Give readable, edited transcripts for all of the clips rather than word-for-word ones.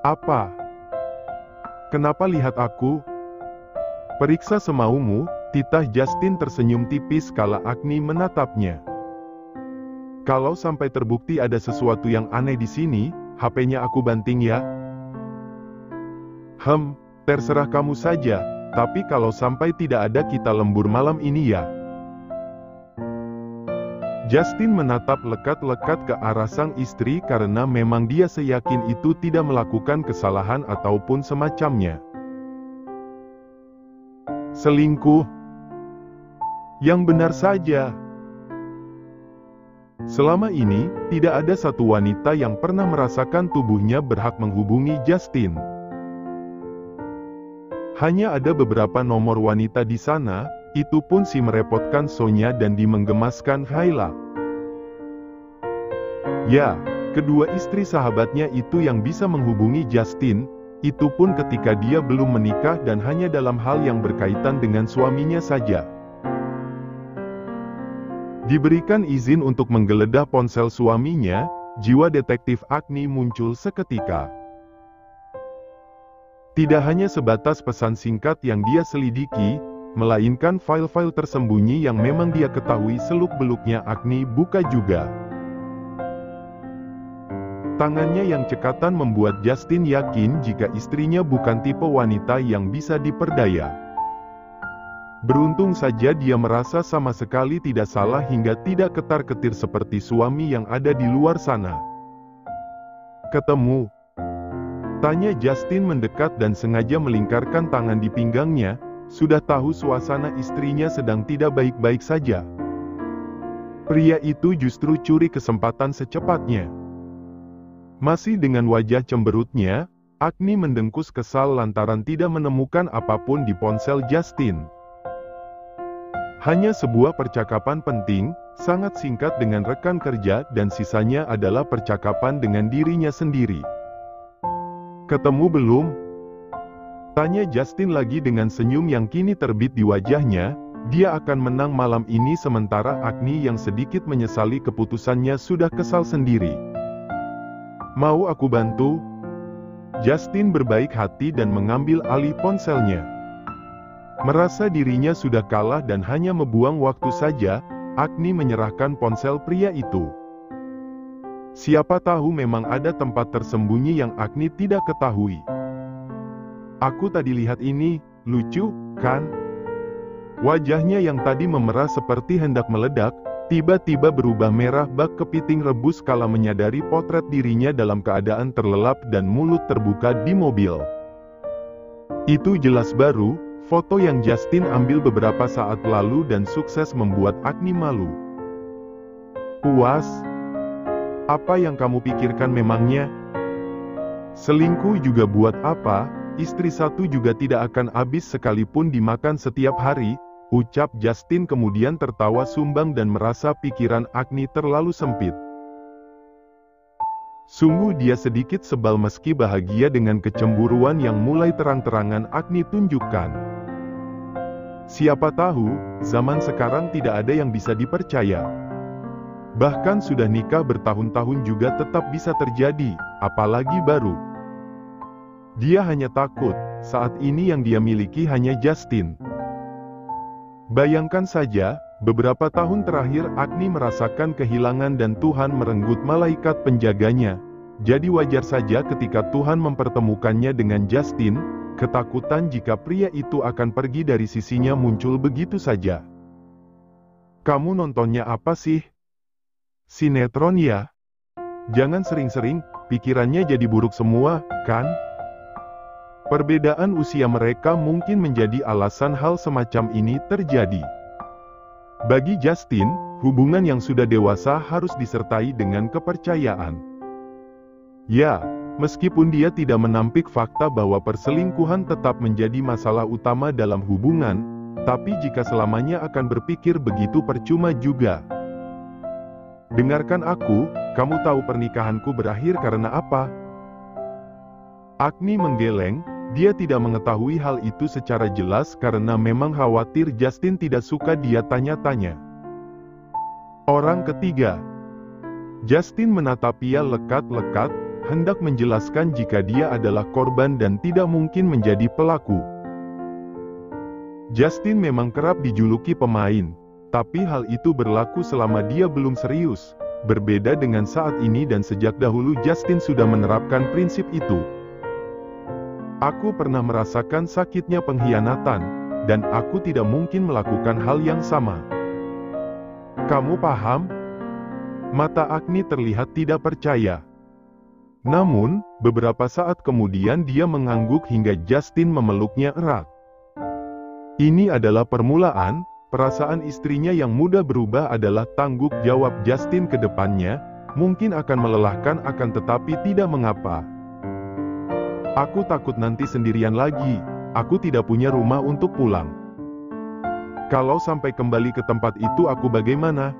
Apa? Kenapa lihat aku? Periksa semaumu, titah Justin tersenyum tipis kala Agni menatapnya. Kalau sampai terbukti ada sesuatu yang aneh di sini, HP-nya aku banting ya. Terserah kamu saja, tapi kalau sampai tidak ada kita lembur malam ini ya. Justin menatap lekat-lekat ke arah sang istri karena memang dia seyakin itu tidak melakukan kesalahan ataupun semacamnya. Selingkuh? Yang benar saja. Selama ini, tidak ada satu wanita yang pernah merasakan tubuhnya berhak menghubungi Justin. Hanya ada beberapa nomor wanita di sana, itu pun si merepotkan Sonya dan dimenggemaskan Hayla. Ya, kedua istri sahabatnya itu yang bisa menghubungi Justin, itu pun ketika dia belum menikah dan hanya dalam hal yang berkaitan dengan suaminya saja. Diberikan izin untuk menggeledah ponsel suaminya, jiwa detektif Agni muncul seketika. Tidak hanya sebatas pesan singkat yang dia selidiki, melainkan file-file tersembunyi yang memang dia ketahui seluk-beluknya Agni buka juga. Tangannya yang cekatan membuat Justin yakin jika istrinya bukan tipe wanita yang bisa diperdaya. Beruntung saja dia merasa sama sekali tidak salah hingga tidak ketar-ketir seperti suami yang ada di luar sana. Ketemu? Tanya Justin mendekat dan sengaja melingkarkan tangan di pinggangnya, sudah tahu suasana istrinya sedang tidak baik-baik saja. Pria itu justru curi kesempatan secepatnya. Masih dengan wajah cemberutnya, Agni mendengkus kesal lantaran tidak menemukan apapun di ponsel Justin. Hanya sebuah percakapan penting, sangat singkat dengan rekan kerja dan sisanya adalah percakapan dengan dirinya sendiri. Ketemu belum? Tanya Justin lagi dengan senyum yang kini terbit di wajahnya, dia akan menang malam ini sementara Agni yang sedikit menyesali keputusannya sudah kesal sendiri. Mau aku bantu? Justin berbaik hati dan mengambil alih ponselnya. Merasa dirinya sudah kalah dan hanya membuang waktu saja, Agni menyerahkan ponsel pria itu. Siapa tahu memang ada tempat tersembunyi yang Agni tidak ketahui. Aku tadi lihat ini, lucu, kan? Wajahnya yang tadi memerah seperti hendak meledak, tiba-tiba berubah merah bak kepiting rebus kala menyadari potret dirinya dalam keadaan terlelap dan mulut terbuka di mobil. Itu jelas baru, foto yang Justin ambil beberapa saat lalu dan sukses membuat Agni malu. Puas? Apa yang kamu pikirkan memangnya? Selingkuh juga buat apa? Istri satu juga tidak akan habis sekalipun dimakan setiap hari, ucap Justin kemudian tertawa sumbang dan merasa pikiran Agni terlalu sempit. Sungguh dia sedikit sebal meski bahagia dengan kecemburuan yang mulai terang-terangan Agni tunjukkan. Siapa tahu, zaman sekarang tidak ada yang bisa dipercaya. Bahkan sudah nikah bertahun-tahun juga tetap bisa terjadi, apalagi baru. Dia hanya takut, saat ini yang dia miliki hanya Justin. Bayangkan saja, beberapa tahun terakhir Agni merasakan kehilangan dan Tuhan merenggut malaikat penjaganya. Jadi wajar saja ketika Tuhan mempertemukannya dengan Justin, ketakutan jika pria itu akan pergi dari sisinya muncul begitu saja. Kamu nontonnya apa sih? Sinetron ya? Jangan sering-sering, pikirannya jadi buruk semua, kan? Perbedaan usia mereka mungkin menjadi alasan hal semacam ini terjadi. Bagi Justin, hubungan yang sudah dewasa harus disertai dengan kepercayaan. Ya, meskipun dia tidak menampik fakta bahwa perselingkuhan tetap menjadi masalah utama dalam hubungan, tapi jika selamanya akan berpikir begitu percuma juga. Dengarkan aku, kamu tahu pernikahanku berakhir karena apa? Agni menggeleng, dia tidak mengetahui hal itu secara jelas karena memang khawatir Justin tidak suka dia tanya-tanya. Orang ketiga. Justin menatap ia lekat-lekat, hendak menjelaskan jika dia adalah korban dan tidak mungkin menjadi pelaku. Justin memang kerap dijuluki pemain, tapi hal itu berlaku selama dia belum serius. Berbeda dengan saat ini dan sejak dahulu Justin sudah menerapkan prinsip itu. Aku pernah merasakan sakitnya pengkhianatan, dan aku tidak mungkin melakukan hal yang sama. Kamu paham? Mata Agni terlihat tidak percaya. Namun, beberapa saat kemudian dia mengangguk hingga Justin memeluknya erat. Ini adalah permulaan. Perasaan istrinya yang mudah berubah adalah tanggung jawab Justin ke depannya, mungkin akan melelahkan akan tetapi tidak mengapa. Aku takut nanti sendirian lagi, aku tidak punya rumah untuk pulang. Kalau sampai kembali ke tempat itu aku bagaimana?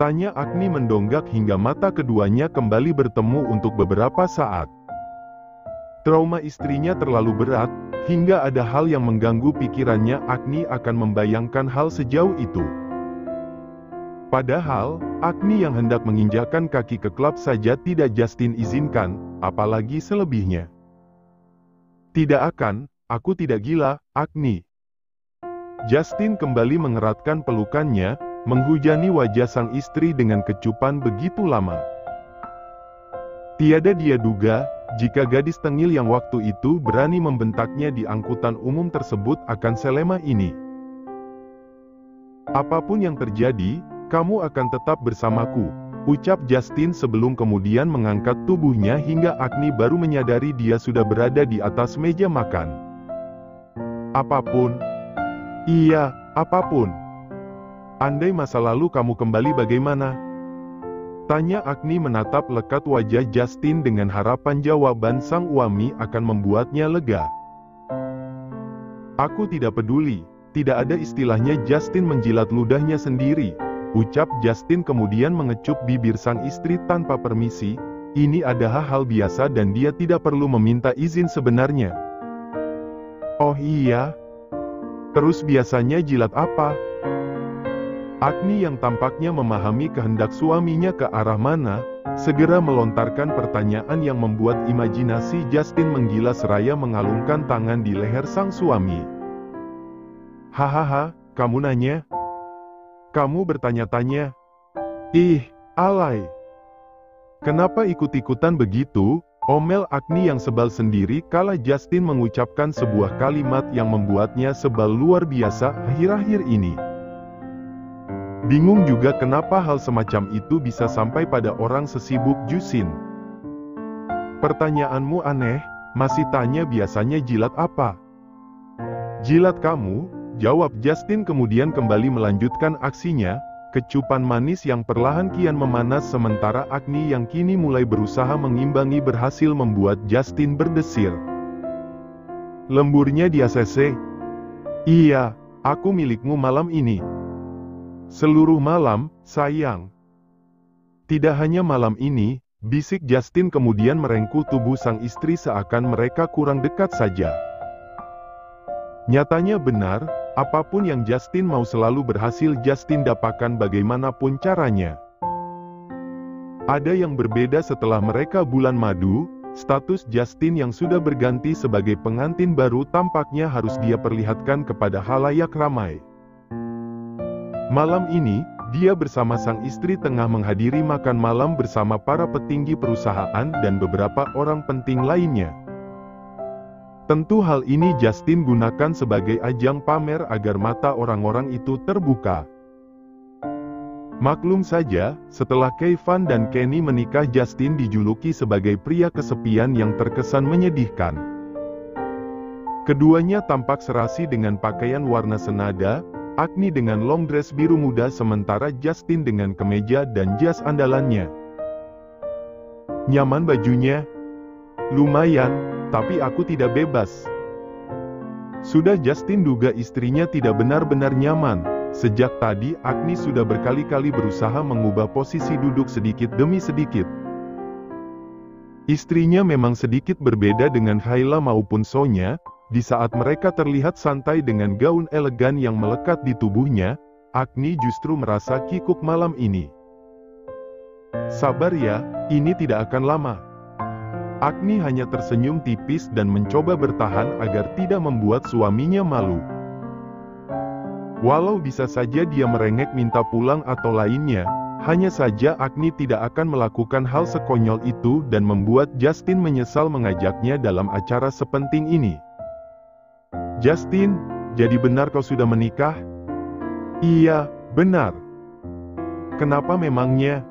Tanya Agni mendonggak hingga mata keduanya kembali bertemu untuk beberapa saat. Trauma istrinya terlalu berat, hingga ada hal yang mengganggu pikirannya. Agni akan membayangkan hal sejauh itu. Padahal, Agni yang hendak menginjakkan kaki ke klub saja tidak Justin izinkan, apalagi selebihnya. Tidak akan, aku tidak gila, Agni. Justin kembali mengeratkan pelukannya, menghujani wajah sang istri dengan kecupan begitu lama. Tiada dia duga, jika gadis tengil yang waktu itu berani membentaknya di angkutan umum tersebut akan selema ini. Apapun yang terjadi, kamu akan tetap bersamaku, ucap Justin sebelum kemudian mengangkat tubuhnya hingga Agni baru menyadari dia sudah berada di atas meja makan. Apapun? Iya, apapun. Andai masa lalu kamu kembali bagaimana? Tanya Agni menatap lekat wajah Justin dengan harapan jawaban sang suami akan membuatnya lega. Aku tidak peduli, tidak ada istilahnya. Justin menjilat ludahnya sendiri, ucap Justin kemudian mengecup bibir sang istri tanpa permisi. Ini adalah hal biasa dan dia tidak perlu meminta izin sebenarnya. Oh iya? Terus biasanya jilat apa? Agni yang tampaknya memahami kehendak suaminya ke arah mana, segera melontarkan pertanyaan yang membuat imajinasi Justin menggila seraya mengalungkan tangan di leher sang suami. Hahaha, kamu nanya? Kamu bertanya-tanya? Ih, alay. Kenapa ikut-ikutan begitu? Omel Agni yang sebal sendiri kala Justin mengucapkan sebuah kalimat yang membuatnya sebal luar biasa akhir-akhir ini. Bingung juga kenapa hal semacam itu bisa sampai pada orang sesibuk Justin. Pertanyaanmu aneh, masih tanya biasanya jilat apa? Jilat kamu, jawab Justin kemudian kembali melanjutkan aksinya, kecupan manis yang perlahan kian memanas sementara Agni yang kini mulai berusaha mengimbangi berhasil membuat Justin berdesir. Lemburnya di ACC. Iya, aku milikmu malam ini. Seluruh malam, sayang. Tidak hanya malam ini, bisik Justin kemudian merengkuh tubuh sang istri seakan mereka kurang dekat saja. Nyatanya benar, apapun yang Justin mau selalu berhasil Justin dapatkan bagaimanapun caranya. Ada yang berbeda setelah mereka bulan madu, status Justin yang sudah berganti sebagai pengantin baru tampaknya harus dia perlihatkan kepada halayak ramai. Malam ini, dia bersama sang istri tengah menghadiri makan malam bersama para petinggi perusahaan dan beberapa orang penting lainnya. Tentu hal ini Justin gunakan sebagai ajang pamer agar mata orang-orang itu terbuka. Maklum saja, setelah Kevin dan Kenny menikah Justin dijuluki sebagai pria kesepian yang terkesan menyedihkan. Keduanya tampak serasi dengan pakaian warna senada, Agni dengan long dress biru muda sementara Justin dengan kemeja dan jas andalannya. Nyaman bajunya? Lumayan, tapi aku tidak bebas. Sudah Justin duga istrinya tidak benar-benar nyaman. Sejak tadi Agni sudah berkali-kali berusaha mengubah posisi duduk sedikit demi sedikit. Istrinya memang sedikit berbeda dengan Kayla maupun Sonya. Di saat mereka terlihat santai dengan gaun elegan yang melekat di tubuhnya, Agni justru merasa kikuk malam ini. Sabar ya, ini tidak akan lama. Agni hanya tersenyum tipis dan mencoba bertahan agar tidak membuat suaminya malu. Walau bisa saja dia merengek minta pulang atau lainnya, hanya saja Agni tidak akan melakukan hal sekonyol itu dan membuat Justin menyesal mengajaknya dalam acara sepenting ini. "Justin, jadi benar kau sudah menikah?" "Iya, benar." "Kenapa memangnya?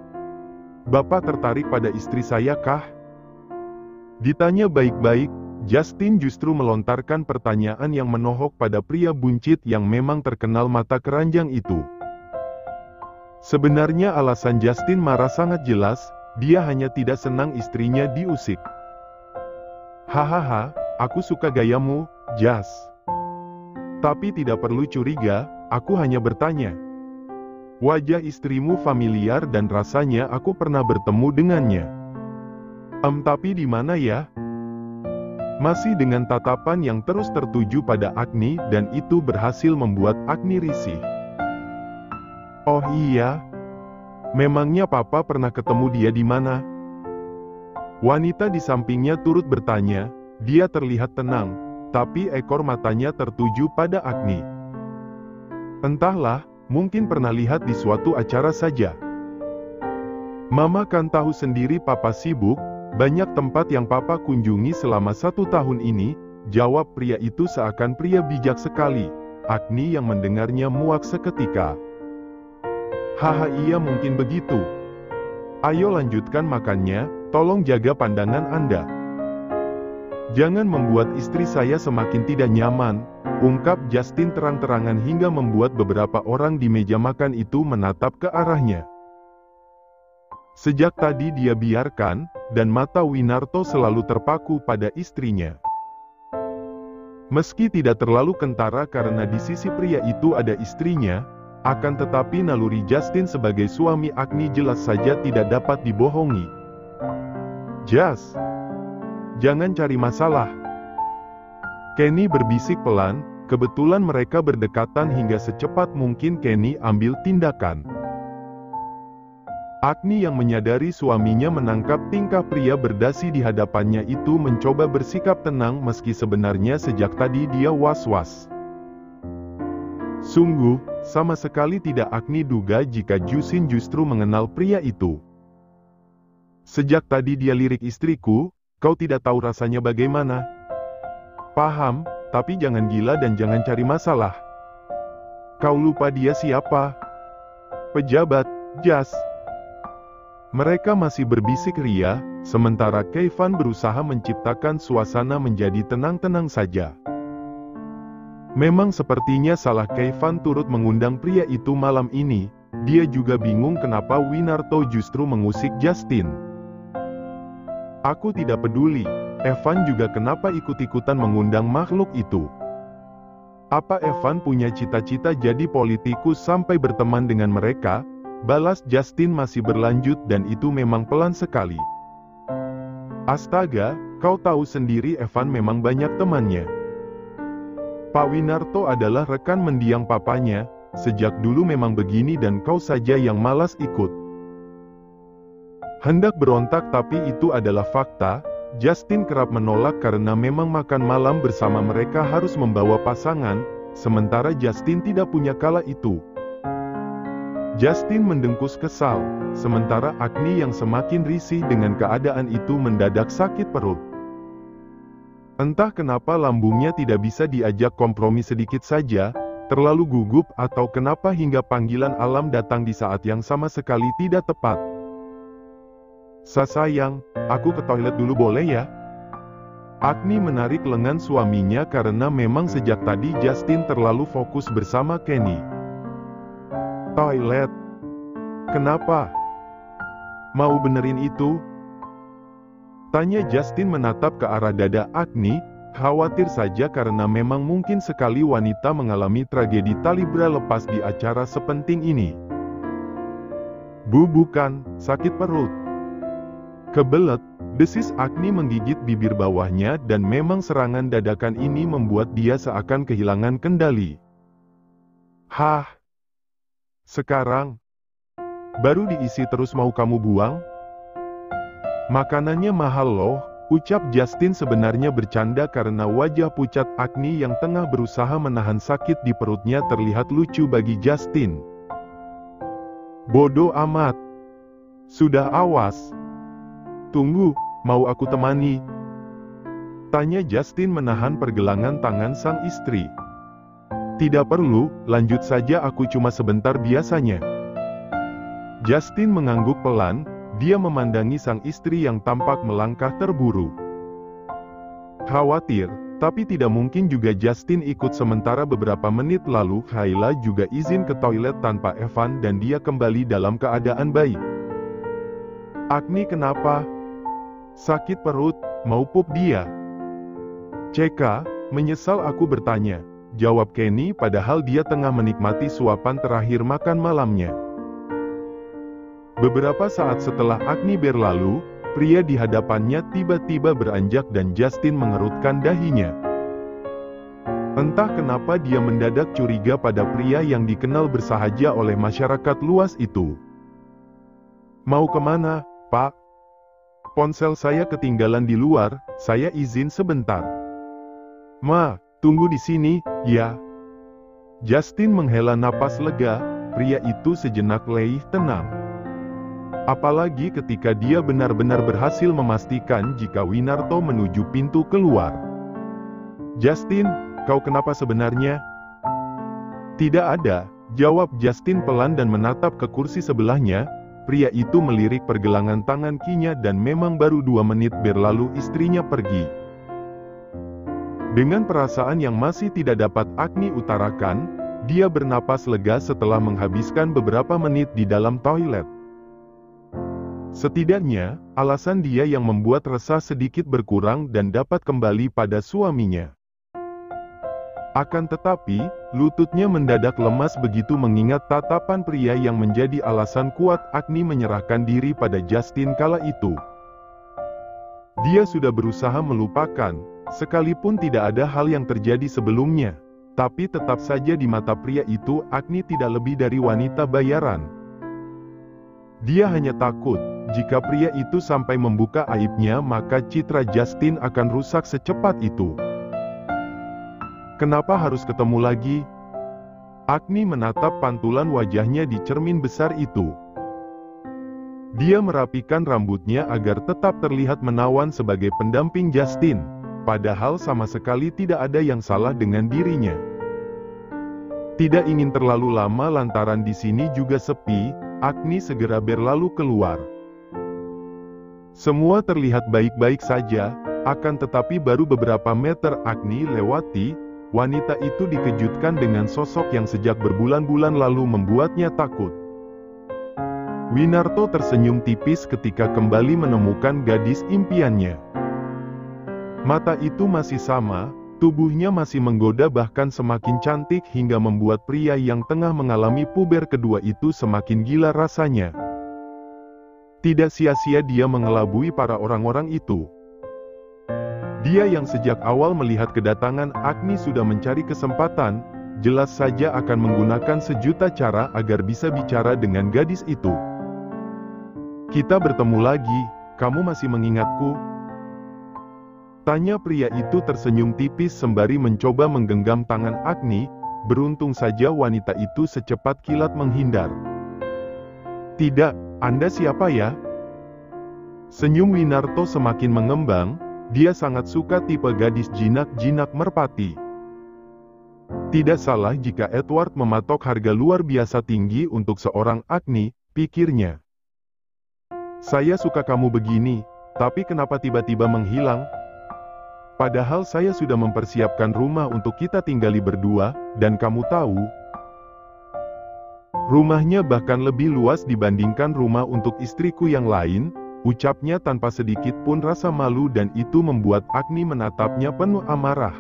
Bapak tertarik pada istri saya kah?" Ditanya baik-baik, Justin justru melontarkan pertanyaan yang menohok pada pria buncit yang memang terkenal mata keranjang itu. Sebenarnya alasan Justin marah sangat jelas, dia hanya tidak senang istrinya diusik. "Hahaha, aku suka gayamu, Jas. Tapi tidak perlu curiga, aku hanya bertanya. Wajah istrimu familiar dan rasanya aku pernah bertemu dengannya." Tapi di mana ya?" Masih dengan tatapan yang terus tertuju pada Agni dan itu berhasil membuat Agni risih. "Oh iya? Memangnya papa pernah ketemu dia di mana?" Wanita di sampingnya turut bertanya, dia terlihat tenang, tapi ekor matanya tertuju pada Agni. "Entahlah, mungkin pernah lihat di suatu acara saja. Mama kan tahu sendiri papa sibuk, banyak tempat yang papa kunjungi selama 1 tahun ini," jawab pria itu seakan pria bijak sekali. Agni yang mendengarnya muak seketika. "Haha, iya mungkin begitu. Ayo lanjutkan makannya, tolong jaga pandangan Anda. Jangan membuat istri saya semakin tidak nyaman," ungkap Justin terang-terangan hingga membuat beberapa orang di meja makan itu menatap ke arahnya. Sejak tadi dia biarkan, dan mata Winarto selalu terpaku pada istrinya. Meski tidak terlalu kentara karena di sisi pria itu ada istrinya, akan tetapi naluri Justin sebagai suami Agni jelas saja tidak dapat dibohongi. "Jas, jangan cari masalah." Kenny berbisik pelan, kebetulan mereka berdekatan hingga secepat mungkin Kenny ambil tindakan. Agni yang menyadari suaminya menangkap tingkah pria berdasi di hadapannya itu mencoba bersikap tenang meski sebenarnya sejak tadi dia was-was. Sungguh, sama sekali tidak Agni duga jika Justin justru mengenal pria itu. "Sejak tadi dia lirik istriku, kau tidak tahu rasanya bagaimana?" "Paham, tapi jangan gila dan jangan cari masalah. Kau lupa dia siapa?" "Pejabat, Jas." Mereka masih berbisik ria, sementara Keivan berusaha menciptakan suasana menjadi tenang-tenang saja. Memang sepertinya salah Keivan turut mengundang pria itu malam ini, dia juga bingung kenapa Winarto justru mengusik Justin. "Aku tidak peduli, Evan juga kenapa ikut-ikutan mengundang makhluk itu. Apa Evan punya cita-cita jadi politikus sampai berteman dengan mereka?" balas Justin masih berlanjut dan itu memang pelan sekali. "Astaga, kau tahu sendiri Evan memang banyak temannya. Pak Winarto adalah rekan mendiang papanya, sejak dulu memang begini dan kau saja yang malas ikut." Hendak berontak tapi itu adalah fakta, Justin kerap menolak karena memang makan malam bersama mereka harus membawa pasangan, sementara Justin tidak punya kala itu. Justin mendengkus kesal, sementara Agni yang semakin risih dengan keadaan itu mendadak sakit perut. Entah kenapa lambungnya tidak bisa diajak kompromi sedikit saja, terlalu gugup atau kenapa hingga panggilan alam datang di saat yang sama sekali tidak tepat. "Sayang, aku ke toilet dulu boleh ya?" Agni menarik lengan suaminya karena memang sejak tadi Justin terlalu fokus bersama Kenny. "Toilet? Kenapa? Mau benerin itu?" tanya Justin menatap ke arah dada Agni, khawatir saja karena memang mungkin sekali wanita mengalami tragedi tali bra lepas di acara sepenting ini. Bukan, sakit perut." Kebelet, desis Agni menggigit bibir bawahnya dan memang serangan dadakan ini membuat dia seakan kehilangan kendali. "Hah? Sekarang? Baru diisi terus mau kamu buang? Makanannya mahal loh, Ucap Justin sebenarnya bercanda karena wajah pucat Agni yang tengah berusaha menahan sakit di perutnya terlihat lucu bagi Justin. Bodoh amat. Sudah awas. Tunggu, mau aku temani? Tanya Justin menahan pergelangan tangan sang istri. Tidak perlu, lanjut saja, aku cuma sebentar biasanya. Justin mengangguk pelan. Dia memandangi sang istri yang tampak melangkah terburu. Khawatir, tapi tidak mungkin juga Justin ikut sementara beberapa menit lalu Kayla juga izin ke toilet tanpa Evan dan dia kembali dalam keadaan baik. Agni kenapa? Sakit perut, mau pup dia? CK, menyesal aku bertanya. Jawab Kenny padahal dia tengah menikmati suapan terakhir makan malamnya. Beberapa saat setelah Agni berlalu, pria di hadapannya tiba-tiba beranjak dan Justin mengerutkan dahinya. Entah kenapa dia mendadak curiga pada pria yang dikenal bersahaja oleh masyarakat luas itu. Mau kemana, Pak? Ponsel saya ketinggalan di luar, saya izin sebentar. Ma, tunggu di sini, ya. Justin menghela napas lega, pria itu sejenak leih tenang. Apalagi ketika dia benar-benar berhasil memastikan jika Winarto menuju pintu keluar. Justin, kau kenapa sebenarnya? Tidak ada, jawab Justin pelan dan menatap ke kursi sebelahnya. Pria itu melirik pergelangan tangan Kinya dan memang baru 2 menit berlalu istrinya pergi. Dengan perasaan yang masih tidak dapat Agni utarakan, dia bernapas lega setelah menghabiskan beberapa menit di dalam toilet. Setidaknya, alasan dia yang membuat resah sedikit berkurang dan dapat kembali pada suaminya. Akan tetapi, lututnya mendadak lemas begitu mengingat tatapan pria yang menjadi alasan kuat Agni menyerahkan diri pada Justin kala itu. Dia sudah berusaha melupakan, sekalipun tidak ada hal yang terjadi sebelumnya. Tapi tetap saja di mata pria itu Agni tidak lebih dari wanita bayaran. Dia hanya takut, jika pria itu sampai membuka aibnya maka citra Justin akan rusak secepat itu. Kenapa harus ketemu lagi? Agni menatap pantulan wajahnya di cermin besar itu. Dia merapikan rambutnya agar tetap terlihat menawan sebagai pendamping Justin, padahal sama sekali tidak ada yang salah dengan dirinya. Tidak ingin terlalu lama lantaran di sini juga sepi, Agni segera berlalu keluar. Semua terlihat baik-baik saja, akan tetapi baru beberapa meter Agni lewati, wanita itu dikejutkan dengan sosok yang sejak berbulan-bulan lalu membuatnya takut. Winarto tersenyum tipis ketika kembali menemukan gadis impiannya. Mata itu masih sama, tubuhnya masih menggoda bahkan semakin cantik hingga membuat pria yang tengah mengalami puber kedua itu semakin gila rasanya. Tidak sia-sia dia mengelabui para orang-orang itu. Dia yang sejak awal melihat kedatangan Agni sudah mencari kesempatan, jelas saja akan menggunakan sejuta cara agar bisa bicara dengan gadis itu. Kita bertemu lagi, kamu masih mengingatku? Tanya pria itu tersenyum tipis sembari mencoba menggenggam tangan Agni, beruntung saja wanita itu secepat kilat menghindar. Tidak, Anda siapa ya? Senyum Winarto semakin mengembang, dia sangat suka tipe gadis jinak-jinak merpati. Tidak salah jika Edward mematok harga luar biasa tinggi untuk seorang Agni, pikirnya. Saya suka kamu begini, tapi kenapa tiba-tiba menghilang? Padahal saya sudah mempersiapkan rumah untuk kita tinggali berdua, dan kamu tahu, rumahnya bahkan lebih luas dibandingkan rumah untuk istriku yang lain, ucapnya tanpa sedikit pun rasa malu dan itu membuat Agni menatapnya penuh amarah.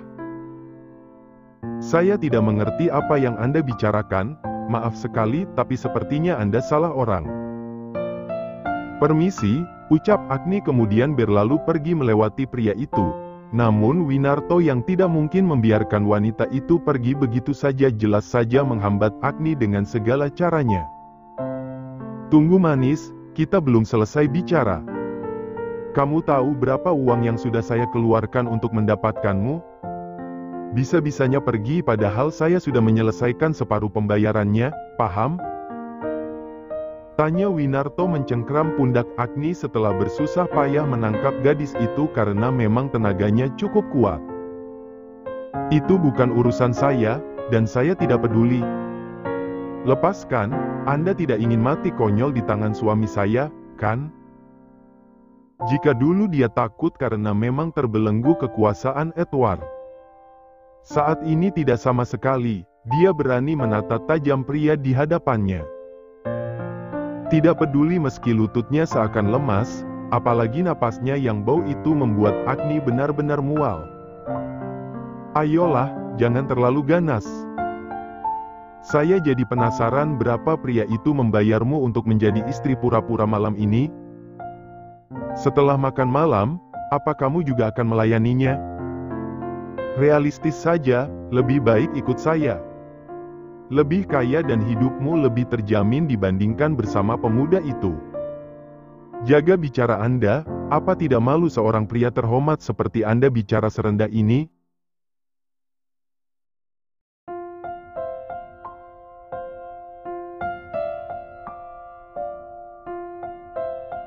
Saya tidak mengerti apa yang Anda bicarakan, maaf sekali tapi sepertinya Anda salah orang. Permisi, ucap Agni kemudian berlalu pergi melewati pria itu. Namun Winarto yang tidak mungkin membiarkan wanita itu pergi begitu saja jelas saja menghambat Agni dengan segala caranya. Tunggu manis, kita belum selesai bicara. Kamu tahu berapa uang yang sudah saya keluarkan untuk mendapatkanmu? Bisa-bisanya pergi padahal saya sudah menyelesaikan separuh pembayarannya, paham? Tanya Winarto mencengkram pundak Agni setelah bersusah payah menangkap gadis itu karena memang tenaganya cukup kuat. Itu bukan urusan saya, dan saya tidak peduli. Lepaskan, Anda tidak ingin mati konyol di tangan suami saya, kan? Jika dulu dia takut karena memang terbelenggu kekuasaan Edward. Saat ini tidak sama sekali, dia berani menatap tajam pria di hadapannya. Tidak peduli meski lututnya seakan lemas, apalagi napasnya yang bau itu membuat Agni benar-benar mual. Ayolah, jangan terlalu ganas. Saya jadi penasaran berapa pria itu membayarmu untuk menjadi istri pura-pura malam ini? Setelah makan malam, apa kamu juga akan melayaninya? Realistis saja, lebih baik ikut saya. Lebih kaya dan hidupmu lebih terjamin dibandingkan bersama pemuda itu. Jaga bicara Anda, apa tidak malu seorang pria terhormat seperti Anda bicara serendah ini?